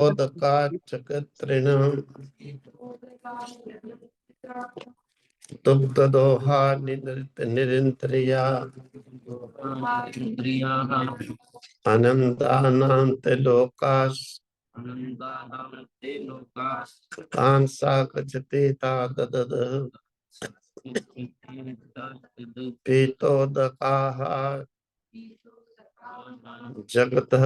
उदका चकत्रिणं दुग्धदोहा निरंतरिया अनंतानां ते लोकास तान् सा गच्छति ता ददद पीतोदकाः जगतः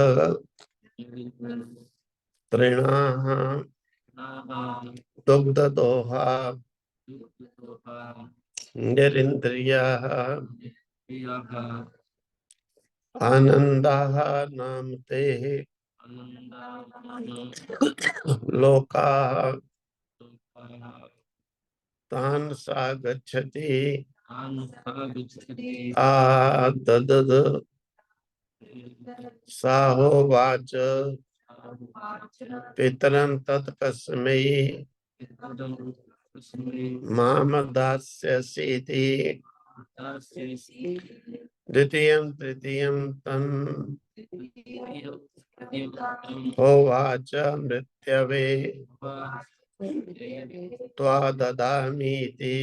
तृणाः दुग्धदोहा निरिन्द्रियाः आनन्दाः नाम ते लोकाः तान् सा गच्छति ददद साहोवाच पितरं तत्कस्मै माम दास्यसीति द्वितीयं तृतीयं तन् होवाच मृत्यवे त्वा ददामीति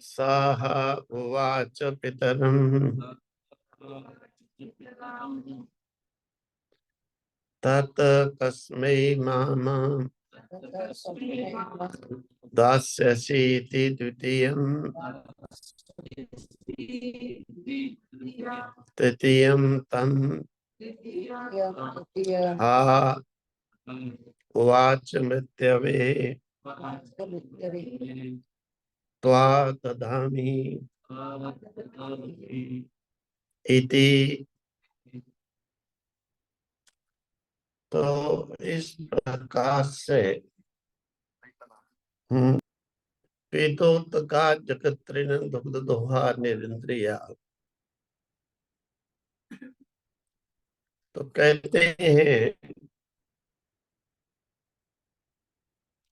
साह उवाच पितरं तत् कस्मै माम दास्यसीति द्वितीयं तृतीयं तं उवाच मृत्यवे त्वा ददामि इति। तो इस प्रकार से पीतोदका जगत्रिणं दुग्धदोहा निरिंद्रिया, तो कहते हैं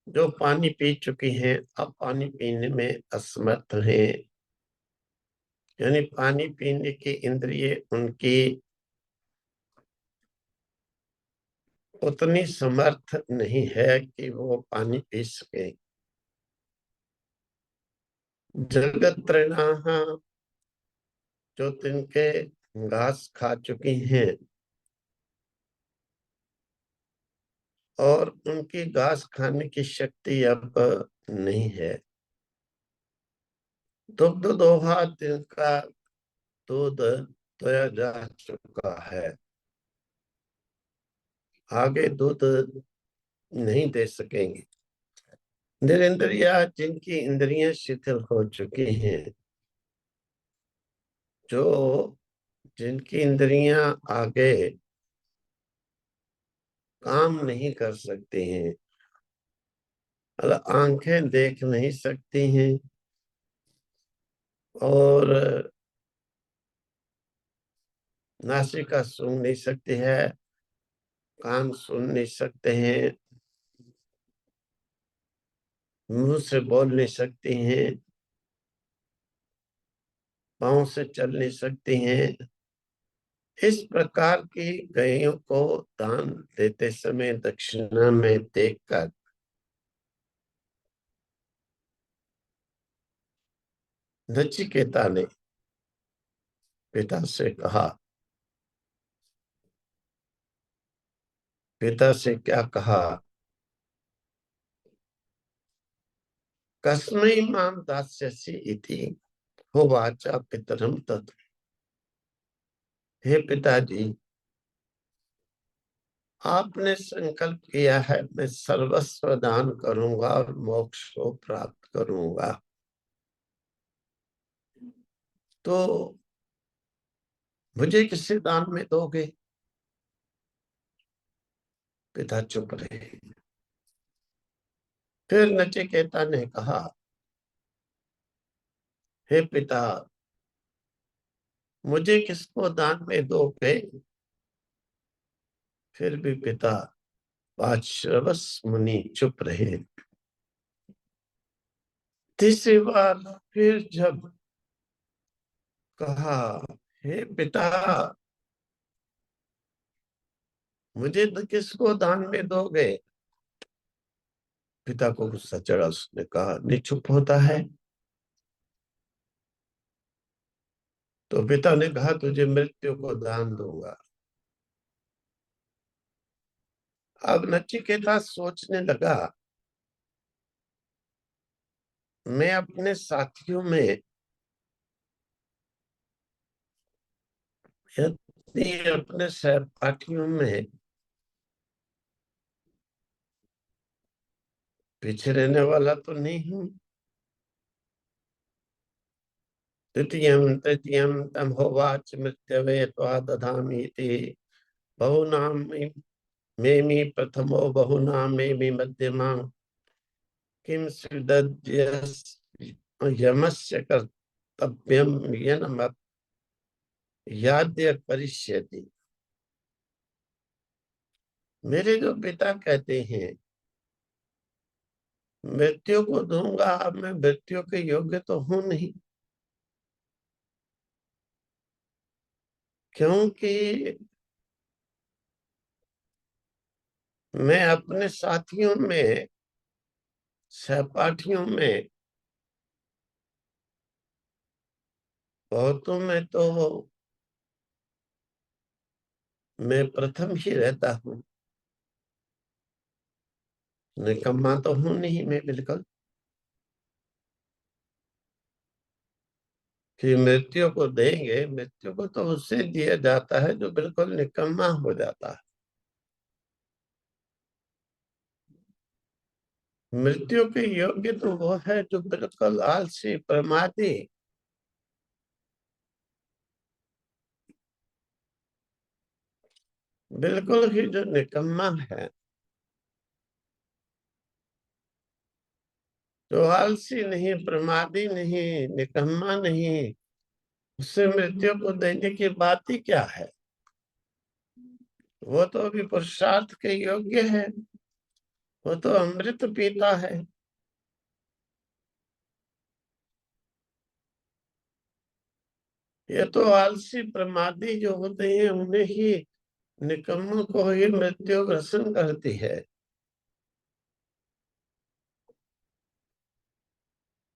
जो पानी पी चुकी हैं अब पानी पीने में असमर्थ हैं, यानी पानी पीने की इंद्रिय उनकी उतनी समर्थ नहीं है कि वो पानी पी सके। जगत तृणाः, जो तिनके घास खा चुकी हैं और उनकी घास खाने की शक्ति अब नहीं है। दुग्ध दोहा, जिनका दूध दोया जा चुका है, आगे दूध नहीं दे सकेंगे। निरिंद्रिया, जिनकी इंद्रियां शिथिल हो चुकी हैं, जो जिनकी इंद्रियां आगे काम नहीं कर सकती हैं, मतलब आंखें देख नहीं सकती हैं और नासिका सूंघ नहीं सकती है, कान सुन नहीं सकते हैं, मुंह से बोल नहीं सकती हैं, पांव से चल नहीं सकती हैं। इस प्रकार की गायों को दान देते समय दक्षिणा में देखकर नचिकेता ने पिता से कहा। पिता से क्या कहा? कस्मै मां दास्यसि इति होवाच पितरं तत्। हे पिताजी, आपने संकल्प किया है मैं सर्वस्व दान करूंगा और मोक्ष को प्राप्त करूंगा, तो मुझे किससे दान में दोगे? पिता चुप रहे। फिर नचिकेता ने कहा, हे पिता, मुझे किसको दान में दोगे? फिर भी पिता वात्सवस मुनि चुप रहे। तीसरी बार फिर जब कहा, हे पिता, मुझे तो किसको दान में दोगे? पिता को गुस्सा चढ़ा, उसने कहा, नहीं चुप होता है? तो पिता ने कहा, तुझे मृत्यु को दान दूंगा। अब नचिकेता सोचने लगा, मैं अपने साथियों में, यदि अपने सहपाठियों में पीछे रहने वाला तो नहीं हूं। तृतीयं तृतीयं तमहोवाच मृत्यवे त्वा दधामीति। बहुनां मेमि प्रथमो बहुनां मेमि मध्यमा किम यमस्य कर्तव्यम यन्मप याद्य करिष्यति। मेरे जो पिता कहते हैं मृत्यु को दूंगा, अब मैं मृत्यु के योग्य तो हूं नहीं, क्योंकि मैं अपने साथियों में, सहपाठियों में, बहुतों में तो मैं प्रथम ही रहता हूँ। निकम्मा तो हूं नहीं मैं बिल्कुल, कि मृत्यु को देंगे। मृत्यु को तो उससे दिया जाता है जो बिल्कुल निकम्मा हो जाता है। मृत्यु के योग्य तो वो है जो बिल्कुल आलसी, प्रमादी, बिल्कुल ही जो निकम्मा है, जो आलसी नहीं, प्रमादी नहीं, निकम्मा नहीं, उससे मृत्यु को देने की बात ही क्या है? वो तो अभी पुरुषार्थ के योग्य है, वो तो अमृत पीता है। ये तो आलसी प्रमादी जो होते हैं उन्हें ही, निकम्मों को ही मृत्यु ग्रसन करती है।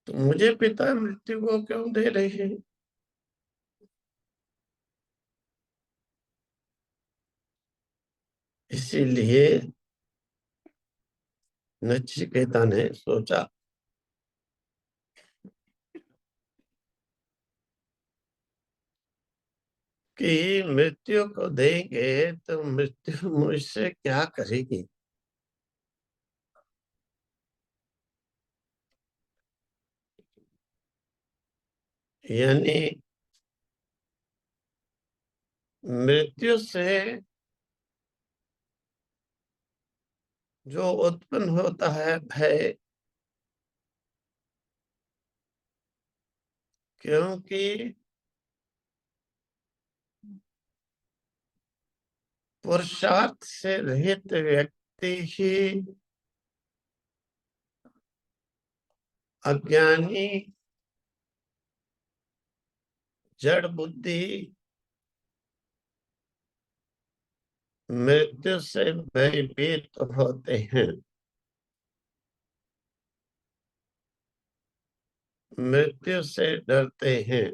तो मुझे पिता मृत्यु को क्यों दे रहे हैं? इसीलिए नचिकेता ने सोचा कि मृत्यु को देंगे तो मृत्यु मुझसे क्या करेगी। यानी मृत्यु से जो उत्पन्न होता है भय, क्योंकि पुरुषार्थ से रहित व्यक्ति ही अज्ञानी, जड़ बुद्धि, मृत्यु से भयभीत होते हैं, मृत्यु से डरते हैं।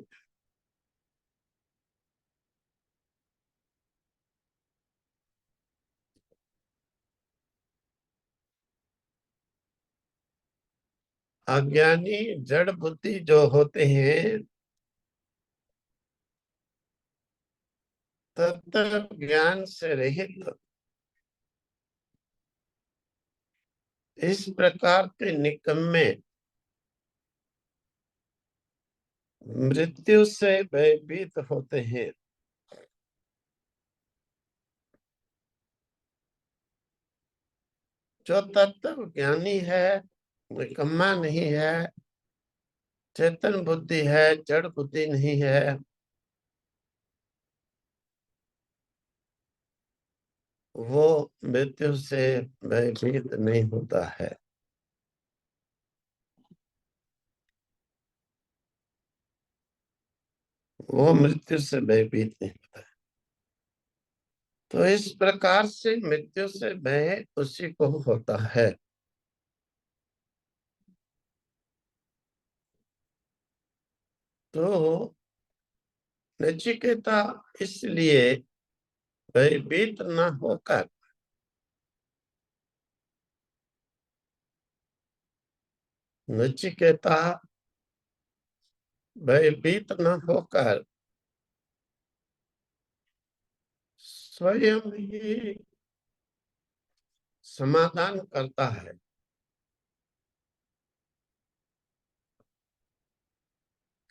अज्ञानी जड़ बुद्धि जो होते हैं, तत्व ज्ञान से रहित, इस प्रकार के निकम्मे मृत्यु से भयभीत होते हैं। जो तत्व ज्ञानी है, निकम्मा नहीं है, चेतन बुद्धि है, जड़ बुद्धि नहीं है, वो मृत्यु से भयभीत नहीं होता है। वो मृत्यु से भयभीत नहीं होता है। तो इस प्रकार से मृत्यु से भय उसी को होता है। तो नचिकेता इसलिए भयभीत न होकर, नचिकेता भयभीत न होकर स्वयं ही समाधान करता है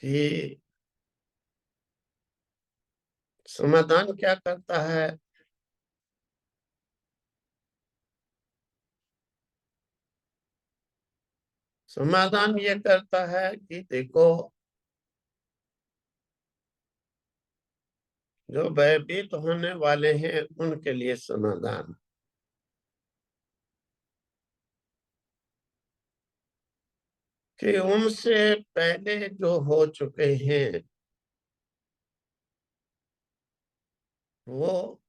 कि समाधान क्या करता है। समाधान ये करता है कि देखो, जो भयभीत होने वाले हैं उनके लिए समाधान, कि उनसे पहले जो हो चुके हैं वो,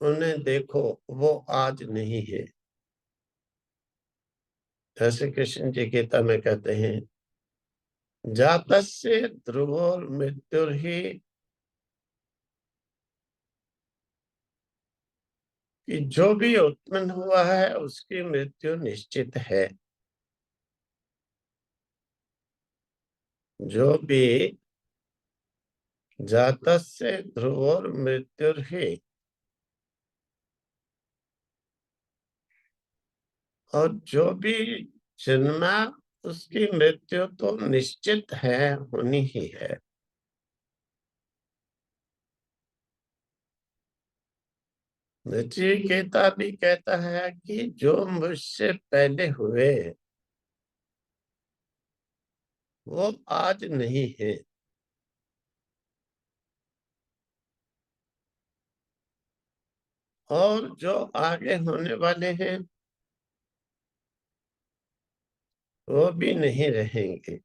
उन्हें देखो, वो आज नहीं है। जैसे कृष्ण जी गीता में कहते हैं, जातस्य ध्रुवोर मृत्युर्हि, कि जो भी उत्पन्न हुआ है उसकी मृत्यु निश्चित है। जो भी जातस्य ध्रुवोर मृत्युर्हि, और जो भी जन्मा उसकी मृत्यु तो निश्चित है, होनी ही है। नचिकेता भी कहता है कि जो मुझसे पहले हुए वो आज नहीं है, और जो आगे होने वाले हैं वो भी नहीं रहेंगे।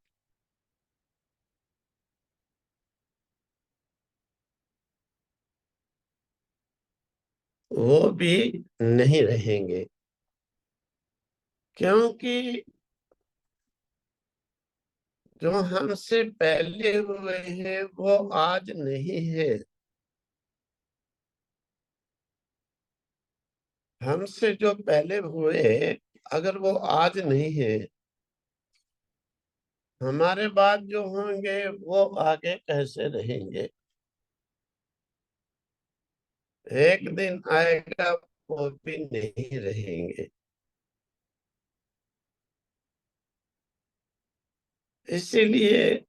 वो भी नहीं रहेंगे, क्योंकि जो हमसे पहले हुए हैं वो आज नहीं है। हमसे जो पहले हुए, अगर वो आज नहीं है, हमारे बाद जो होंगे वो आगे कैसे रहेंगे। एक दिन आएगा वो भी नहीं रहेंगे। इसीलिए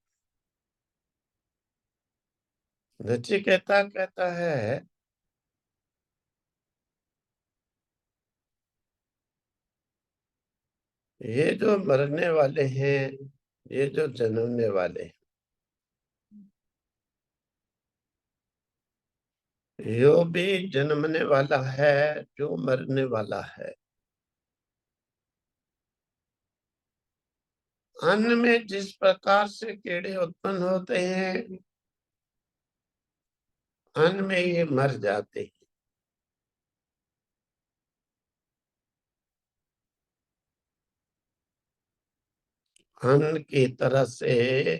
नचिकेता कहता है, ये जो मरने वाले हैं, ये जो जन्मने वाले हैं, यो भी जन्मने वाला है जो मरने वाला है। अन्न में जिस प्रकार से कीड़े उत्पन्न होते हैं, अन्न में ये मर जाते हैं। अन्न की तरह से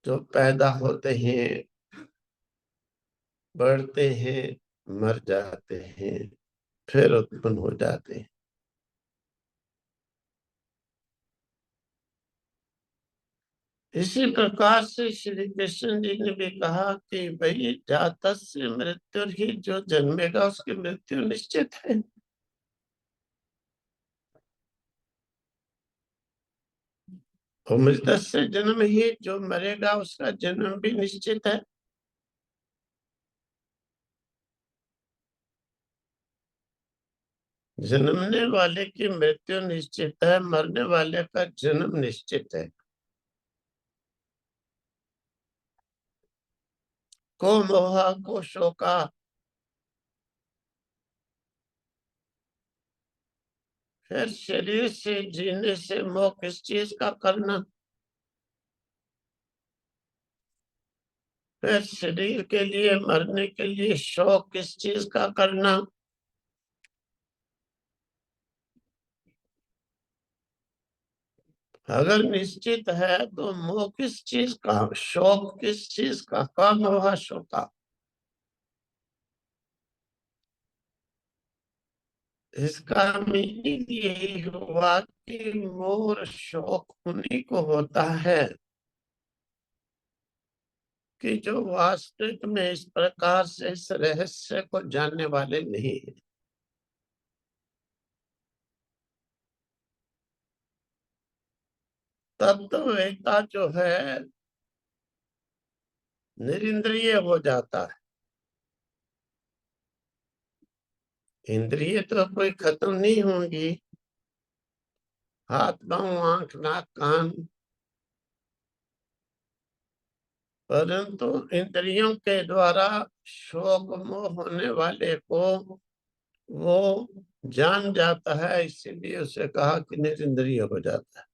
जो पैदा होते हैं, बढ़ते हैं, मर जाते हैं, फिर उत्पन्न हो जाते हैं। इसी प्रकार से श्री कृष्ण जी ने भी कहा कि भाई, जातस्य मृत्यु ही, जो जन्मेगा उसकी मृत्यु निश्चित है। और मृतस्य जन्म ही, जो मरेगा उसका जन्म भी निश्चित है। जन्मने वाले की मृत्यु निश्चित है, मरने वाले का जन्म निश्चित है। को मोहा को शोका, फिर शरीर से जीने से मोह किस चीज का करना। फिर शरीर के लिए, मरने के लिए शौक किस चीज का करना? अगर निश्चित है तो मोह किस चीज का, शौक किस चीज का, काम हुआ शौक का। इसका मीनिंग यही हुआ कि मोर शौक उन्हीं को होता है कि जो वास्तविक में इस प्रकार से इस रहस्य को जानने वाले नहीं है। तत्ववेता जो है निरिंद्रिय हो जाता है। इंद्रिय तो कोई खत्म नहीं होंगी, हाथ पांव आंख नाक कान, परंतु इंद्रियों के द्वारा शोक मोह होने वाले को वो जान जाता है, इसीलिए उसे कहा कि निरिंद्रिय हो जाता है।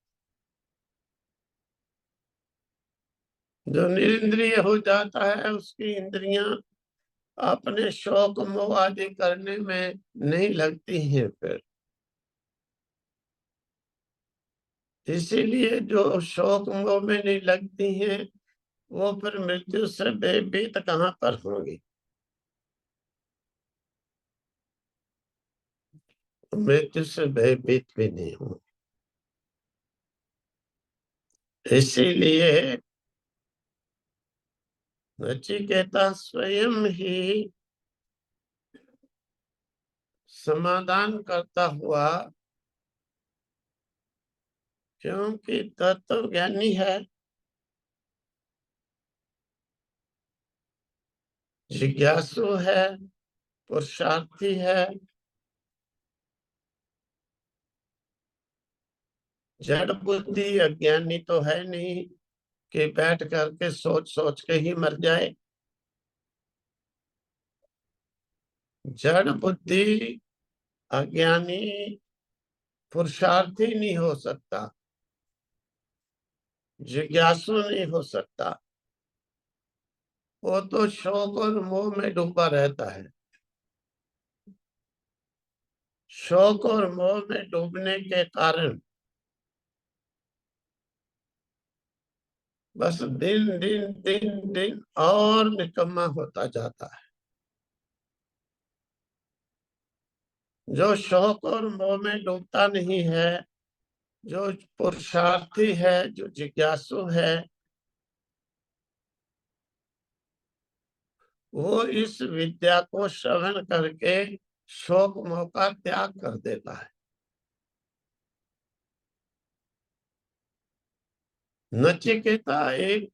जो निरिंद्रिय हो जाता है उसकी इंद्रियां अपने शौक मोह आदि करने में नहीं लगती हैं फिर। इसीलिए जो शौक मोह में नहीं लगती हैं वो फिर मृत्यु से भयभीत कहाँ पर होंगी। मृत्यु से भयभीत भी नहीं होंगी। इसीलिए नचिकेता स्वयं ही समाधान करता हुआ, क्योंकि तत्व ज्ञानी है, जिज्ञासु है, पुरुषार्थी है, जड़ बुद्धि अज्ञानी तो है नहीं कि बैठ करके सोच सोच के ही मर जाए। जड़ बुद्धि अज्ञानी पुरुषार्थी नहीं हो सकता, जिज्ञासु नहीं हो सकता। वो तो शौक और मोह में डूबा रहता है। शौक और मोह में डूबने के कारण बस दिन दिन दिन दिन और निकम्मा होता जाता है। जो शौक और मोह में डूबता नहीं है, जो पुरुषार्थी है, जो जिज्ञासु है, वो इस विद्या को श्रवण करके शौक मोह का त्याग कर देता है। नचिकेता एक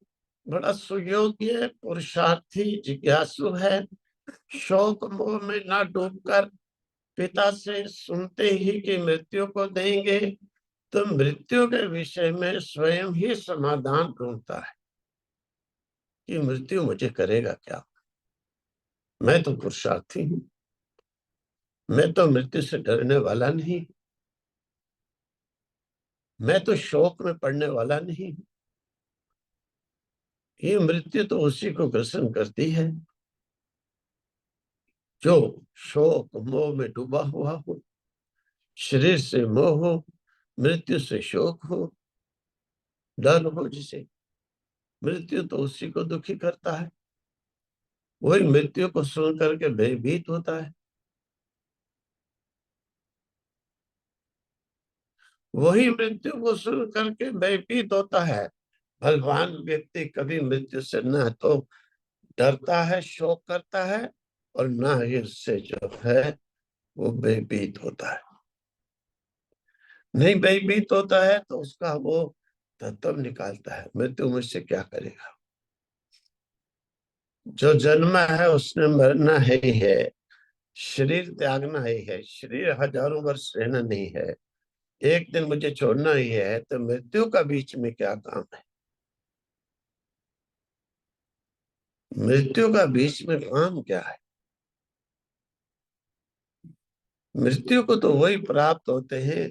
बड़ा सुयोग्य पुरुषार्थी जिज्ञासु है। शौक मोह में ना डूबकर पिता से सुनते ही कि मृत्यु को देंगे, तो मृत्यु के विषय में स्वयं ही समाधान ढूंढता है कि मृत्यु मुझे करेगा क्या। मैं तो पुरुषार्थी हूँ, मैं तो मृत्यु से डरने वाला नहीं, मैं तो शोक में पड़ने वाला नहीं। ये मृत्यु तो उसी को ग्रसन करती है जो शोक मोह में डूबा हुआ हो, शरीर से मोह हो, मृत्यु से शोक हो, डर हो। जिसे मृत्यु तो उसी को दुखी करता है, वही मृत्यु को सुन करके भयभीत होता है, वही मृत्यु को सुन करके भयभीत होता है। बलवान व्यक्ति कभी मृत्यु से न तो डरता है, शोक करता है, और न ही उससे जो है वो भयभीत होता है। नहीं भयभीत होता है तो उसका वो तत्व निकालता है, मृत्यु मुझसे क्या करेगा। जो जन्मा है उसने मरना ही है, शरीर त्यागना ही है, शरीर हजारों वर्ष रहना नहीं है, एक दिन मुझे छोड़ना ही है, तो मृत्यु का बीच में क्या काम है। मृत्यु का बीच में काम क्या है। मृत्यु को तो वही प्राप्त होते हैं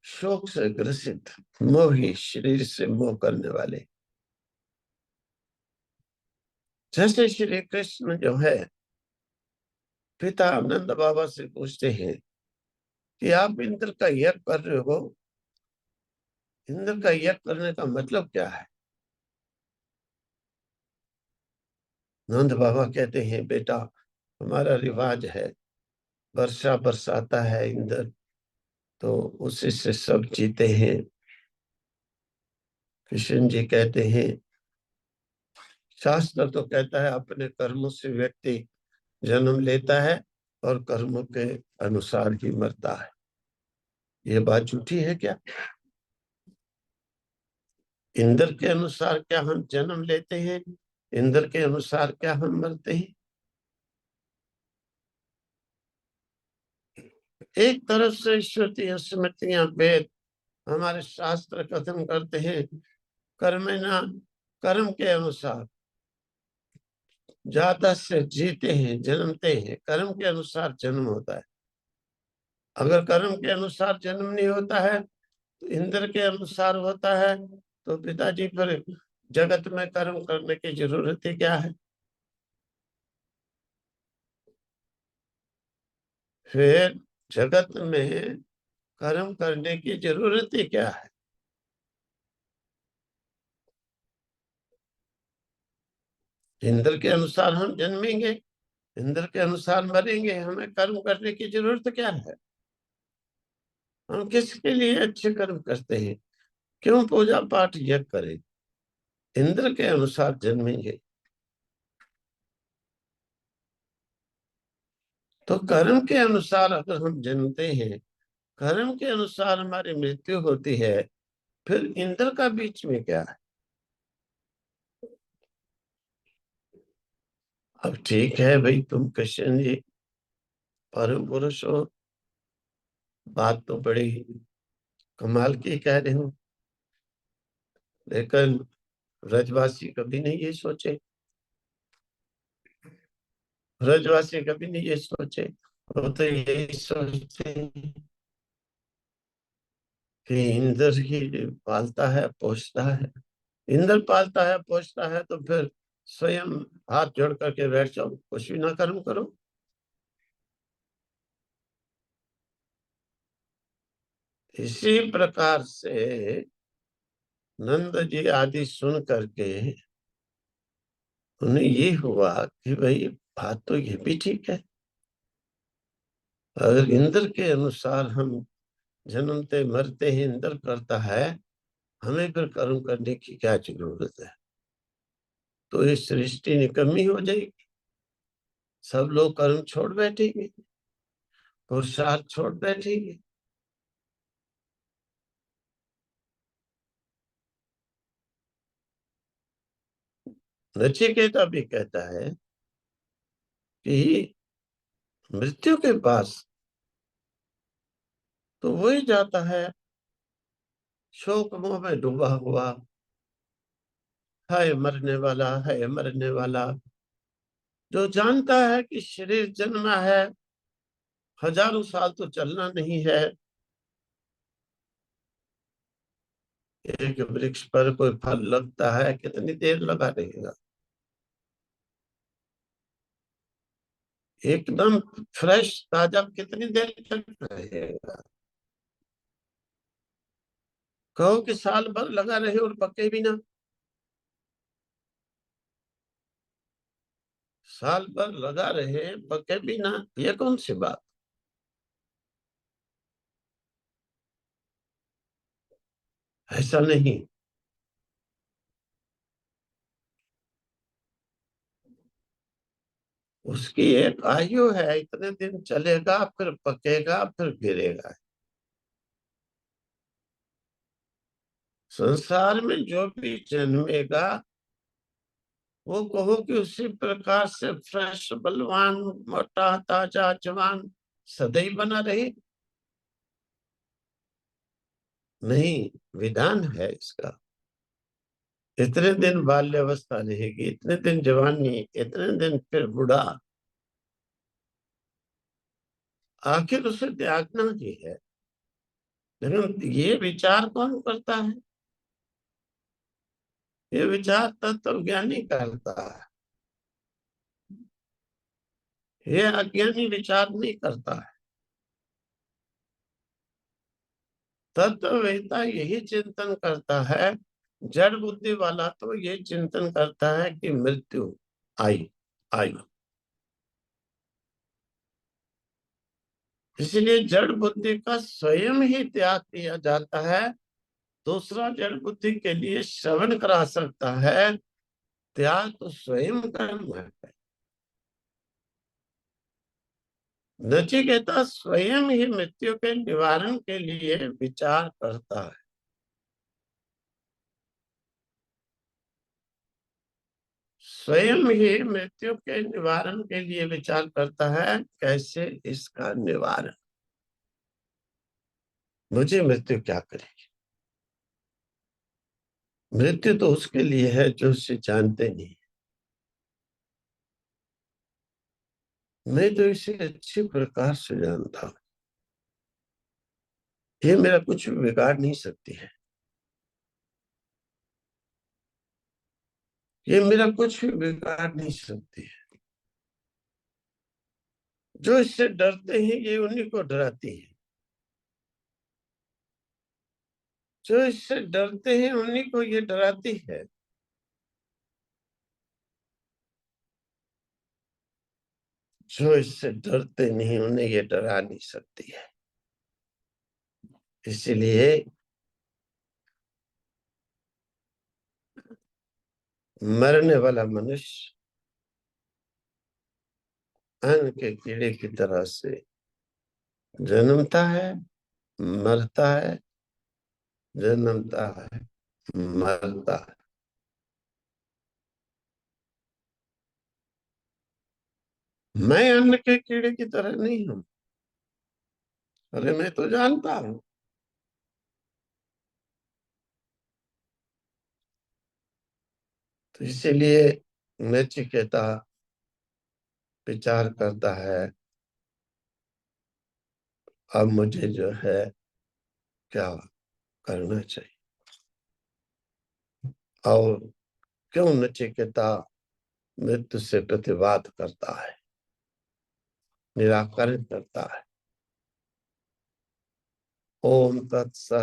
शोक से ग्रसित मोही, शरीर से मोह करने वाले। जैसे श्री कृष्ण जो है, पिता नंद बाबा से पूछते हैं कि आप इंद्र का यज्ञ कर रहे हो, इंद्र का यज्ञ करने का मतलब क्या है? नंद बाबा कहते हैं, बेटा हमारा रिवाज है, वर्षा बरसाता है इंद्र, तो उसी से सब जीते हैं। कृष्ण जी कहते हैं, शास्त्र तो कहता है अपने कर्मों से व्यक्ति जन्म लेता है और कर्मों के अनुसार ही मरता है। ये बात झूठी है क्या? इंद्र के अनुसार क्या हम जन्म लेते हैं? इंद्र के अनुसार क्या हम मरते हैं? एक तरफ से श्रुति स्मृतियां वेद हमारे शास्त्र कथन करते हैं, कर्मेणा, कर्म के अनुसार ज्यादा से जीते हैं, जन्मते हैं, कर्म के अनुसार जन्म होता है। अगर कर्म के अनुसार जन्म नहीं होता है तो इंद्र के अनुसार होता है, तो पिताजी फिर जगत में कर्म करने की जरूरत ही क्या है? फिर जगत में कर्म करने की जरूरत ही क्या है? इंद्र के अनुसार हम जन्मेंगे, इंद्र के अनुसार मरेंगे, हमें कर्म करने की जरूरत क्या है? हम किसके लिए अच्छे कर्म करते हैं? क्यों पूजा पाठ यज्ञ करें? इंद्र के अनुसार जन्मेंगे। तो कर्म के अनुसार अगर हम जन्मते हैं, कर्म के अनुसार हमारी मृत्यु होती है, फिर इंद्र का बीच में क्या है? अब ठीक है भाई, तुम कृष्ण जी परम पुरुष हो, बात तो बड़ी कमाल की कह रहे हो, लेकिन ब्रजवासी कभी नहीं ये सोचे, ब्रजवासी कभी नहीं ये सोचे। वो तो यही सोचते हैं कि इंद्र ही पालता है पोषता है। इंद्र पालता है पोषता है तो फिर स्वयं हाथ जोड़ करके बैठ जाओ, कुछ भी ना कर्म करो। इसी प्रकार से नंद जी आदि सुन करके उन्हें ये हुआ कि भाई बात तो ये भी ठीक है, अगर इंद्र के अनुसार हम जन्मते मरते हैं, इंद्र करता है, हमें फिर कर्म करने की क्या जरूरत है? तो इस सृष्टि निकम्मी हो जाएगी, सब लोग कर्म छोड़ बैठेंगे, पुरुषार्थ छोड़ बैठेंगे। नचिकेता भी कहता है कि मृत्यु के पास तो वही जाता है शोक मोह में डूबा हुआ, है मरने वाला, है मरने वाला, जो जानता है कि शरीर जन्मा है, हजारों साल तो चलना नहीं है। एक वृक्ष पर कोई फल लगता है, कितनी देर लगा रहेगा? एकदम फ्रेश ताजा कितनी देर तक रहेगा? कहो कि साल भर लगा रहे और पके भी ना, साल भर लगा रहे पके भी ना, ये कौन सी बात? ऐसा नहीं। उसकी एक आयु है, इतने दिन चलेगा, फिर पकेगा, फिर गिरेगा। संसार में जो भी जन्मेगा, वो कहो कि उसी प्रकार से फ्रेश, बलवान, मोटा, ताजा, जवान सदैव बना रहे? नहीं, विधान है इसका। इतने दिन बाल्यावस्था रहेगी, इतने दिन जवानी, इतने दिन फिर बूढ़ा, आखिर उसे त्यागना ही है। लेकिन ये विचार कौन करता है? ये विचार तत्व ज्ञानी करता है। ये अज्ञानी विचार नहीं करता है। तत्ववेता यही चिंतन करता है। जड़ बुद्धि वाला तो ये चिंतन करता है कि मृत्यु आई आई। इसलिए जड़ बुद्धि का स्वयं ही त्याग किया जाता है। दूसरा जड़ बुद्धि के लिए श्रवण करा सकता है, त्याग तो स्वयं करना है। नचिकेता स्वयं ही मृत्यु के निवारण के लिए विचार करता है। स्वयं ही मृत्यु के निवारण के लिए विचार करता है, कैसे इसका निवारण। मुझे मृत्यु क्या करेगी। मृत्यु तो उसके लिए है जो उसे जानते नहीं। मैं तो इसे अच्छी प्रकार से जानता हूं। ये मेरा कुछ बिगाड़ नहीं सकती है। ये मेरा कुछ भी बिगाड़ नहीं सकती है। जो इससे डरते हैं ये उन्हीं को डराती है। जो इससे डरते हैं उन्हीं को ये डराती है। जो इससे डरते नहीं उन्हें ये डरा नहीं सकती है। इसलिए मरने वाला मनुष्य अन्न के कीड़े की तरह से जन्मता है, मरता है, जन्मता है, मरता है। मैं अन्न के कीड़े की तरह नहीं हूं। अरे मैं तो जानता हूं। तो इसीलिए नचिकेता विचार करता है, अब मुझे जो है क्या करना चाहिए। और क्यों नचिकेता मृत्यु से प्रतिवाद करता है, निराकरण करता है। ओम तत्सत।